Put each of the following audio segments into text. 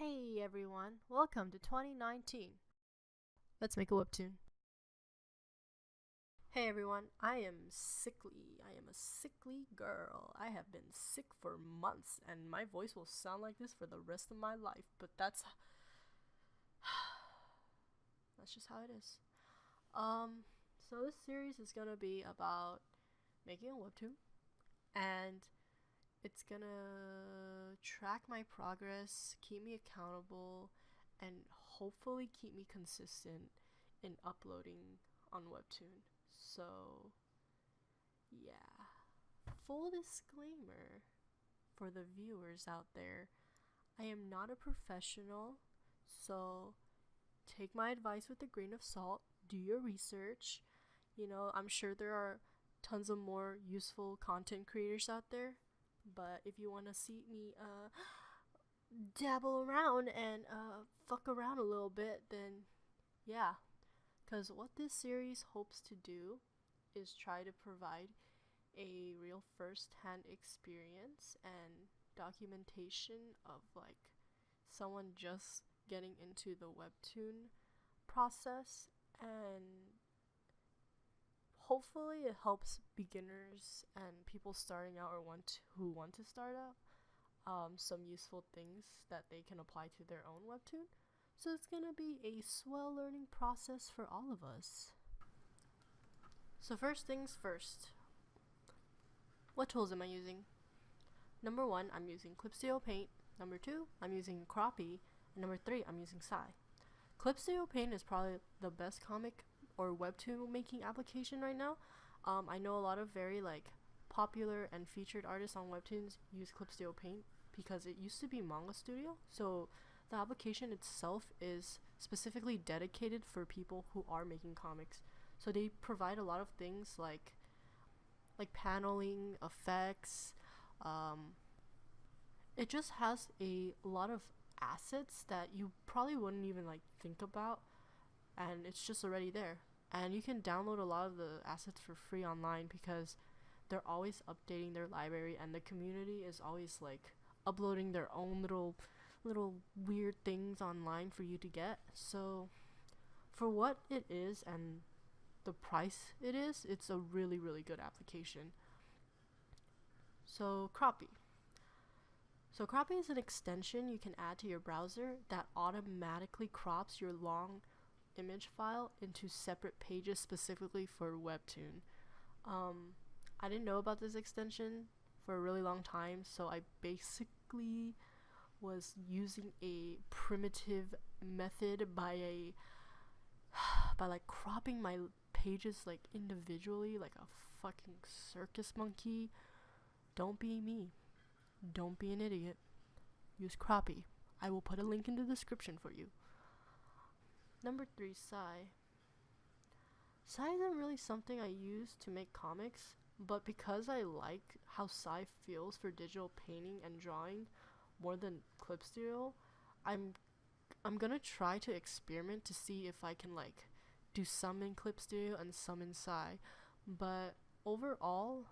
Hey everyone, welcome to 2019. Let's make a webtoon. Hey everyone, I am sickly. I am a sickly girl. I have been sick for months and my voice will sound like this for the rest of my life, but that's just how it is. So this series is gonna be about making a webtoon, and it's gonna track my progress, keep me accountable, and hopefully keep me consistent in uploading on Webtoon. So, yeah. Full disclaimer for the viewers out there, I am not a professional, so take my advice with a grain of salt. Do your research. I'm sure there are tons of more useful content creators out there, but if you want to see me dabble around and fuck around a little bit, then yeah. Because what this series hopes to do is try to provide a real first hand experience and documentation of like someone just getting into the webtoon process, and hopefully it helps beginners and people starting out or who want to start out some useful things that they can apply to their own webtoon. So it's gonna be a swell learning process for all of us. So first things first, what tools am I using? Number 1, I'm using Clip Studio Paint. Number 2, I'm using Croppy. And number 3, I'm using Sai. Clip Studio Paint is probably the best comic or webtoon making application right now. I know a lot of very popular and featured artists on webtoons use Clip Studio Paint because it used to be Manga Studio. So the application itself is specifically dedicated for people who are making comics. So they provide a lot of things like paneling, effects. It just has a lot of assets that you probably wouldn't even think about, and it's just already there. And you can download a lot of the assets for free online because they're always updating their library, and the community is always uploading their own little weird things online for you to get. So for what it is and the price it is, it's a really good application. So Croppy is an extension you can add to your browser that automatically crops your long image file into separate pages specifically for Webtoon. I didn't know about this extension for a really long time, so I basically was using a primitive method by cropping my pages individually like a fucking circus monkey. Don't be me. Don't be an idiot. Use Croppy. I will put a link in the description for you. Number 3, Sai. Sai isn't really something I use to make comics, but because I like how Sai feels for digital painting and drawing more than Clip Studio, I'm gonna try to experiment to see if I can do some in Clip Studio and some in Sai. But overall,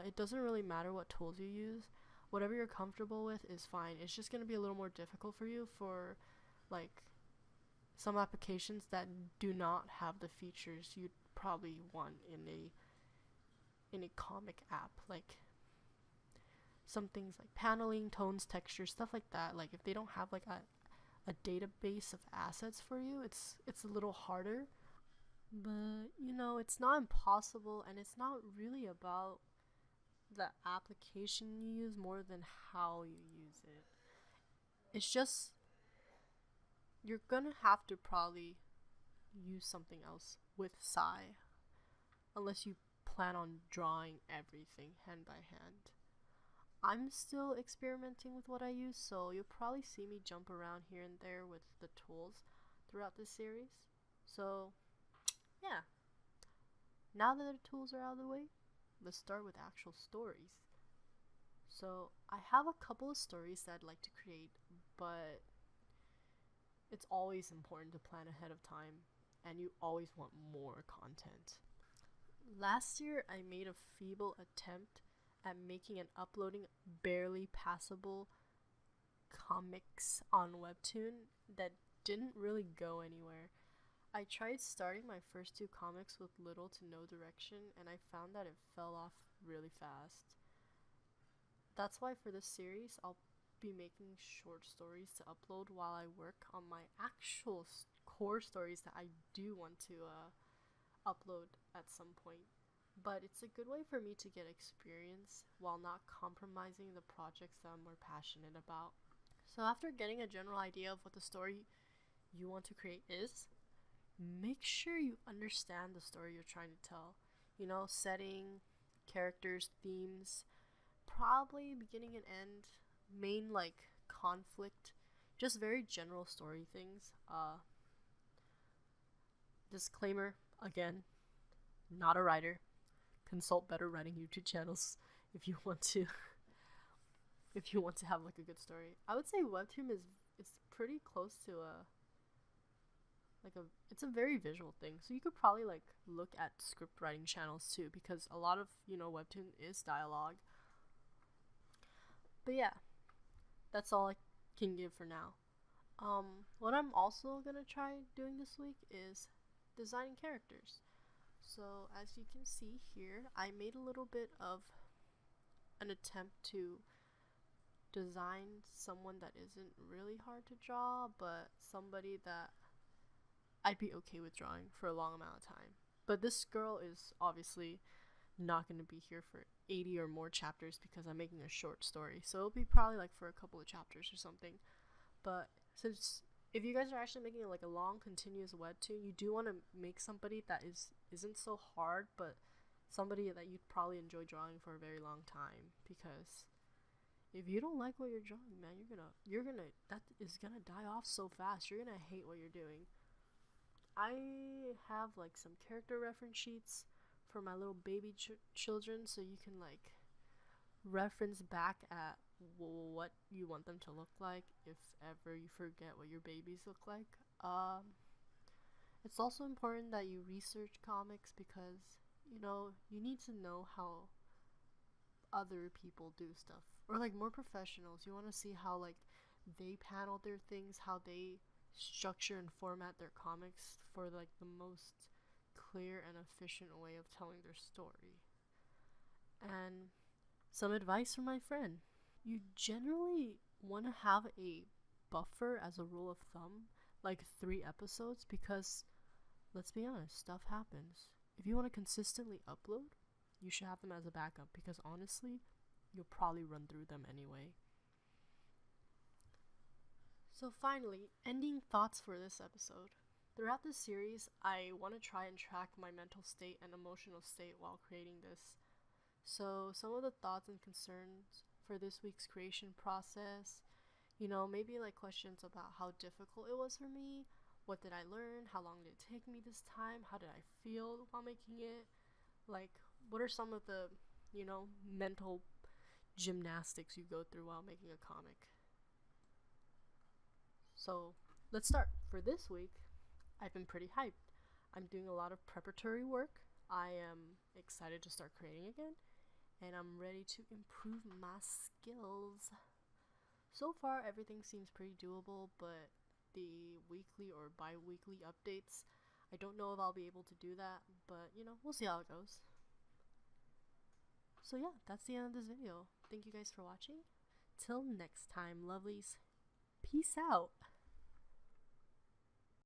it doesn't really matter what tools you use. Whatever you're comfortable with is fine. It's just gonna be a little more difficult for you for some applications that do not have the features you'd probably want in a comic app, like some things like paneling, tones, textures, stuff like that. If they don't have a database of assets for you, it's a little harder. But it's not impossible, and it's not really about the application you use more than how you use it. It's just you're gonna have to probably use something else with Sai unless you plan on drawing everything hand by hand. I'm still experimenting with what I use, so you'll probably see me jump around here and there with the tools throughout this series. So yeah, now that the tools are out of the way, let's start with actual stories. So I have a couple of stories that I'd like to create, but it's always important to plan ahead of time, and you always want more content. Last year, I made a feeble attempt at making and uploading barely passable comics on Webtoon that didn't really go anywhere. I tried starting my first two comics with little to no direction, and I found that it fell off really fast. That's why for this series, I'll be making short stories to upload while I work on my actual core stories that I do want to upload at some point. But it's a good way for me to get experience while not compromising the projects that I'm more passionate about. So after getting a general idea of what the story you want to create is, make sure you understand the story you're trying to tell. You know, setting, characters, themes, probably beginning and end, main like conflict, just very general story things. Disclaimer again, not a writer. Consult better writing YouTube channels if you want to have like a good story. I would say Webtoon is it's pretty close to it's a very visual thing. So you could probably like look at script writing channels too, because a lot of, Webtoon is dialogue. But yeah, that's all I can give for now. What I'm also gonna try doing this week is designing characters. So as you can see here, I made a little bit of an attempt to design someone that isn't really hard to draw, but somebody that I'd be okay with drawing for a long amount of time. But this girl is obviously not going to be here for 80 or more chapters because I'm making a short story. So it'll be probably like for a couple of chapters or something. But since if you guys are actually making like a long continuous webtoon, you do want to make somebody that isn't so hard, but somebody that you'd probably enjoy drawing for a very long time. Because if you don't like what you're drawing, man, that is gonna die off so fast. You're gonna hate what you're doing. I have like some character reference sheets for my little baby children, so you can like reference back at what you want them to look like if ever you forget what your babies look like. It's also important that you research comics because you need to know how other people do stuff, or like more professionals. You want to see how like they panel their things, how they structure and format their comics for like the most clear and efficient way of telling their story. And some advice from my friend: you generally want to have a buffer as a rule of thumb, like 3 episodes, because let's be honest, stuff happens. If you want to consistently upload, you should have them as a backup, because honestly, you'll probably run through them anyway. So finally, ending thoughts for this episode. Throughout this series, I want to try and track my mental state and emotional state while creating this. So some of the thoughts and concerns for this week's creation process, maybe like questions about how difficult it was for me, what did I learn, how long did it take me this time, how did I feel while making it, like what are some of the, mental gymnastics you go through while making a comic. So let's start. For this week, I've been pretty hyped. I'm doing a lot of preparatory work. I am excited to start creating again, and I'm ready to improve my skills. So far, everything seems pretty doable, but the weekly or bi-weekly updates, I don't know if I'll be able to do that, but we'll see how it goes. So yeah, that's the end of this video. Thank you guys for watching. Till next time, lovelies. Peace out.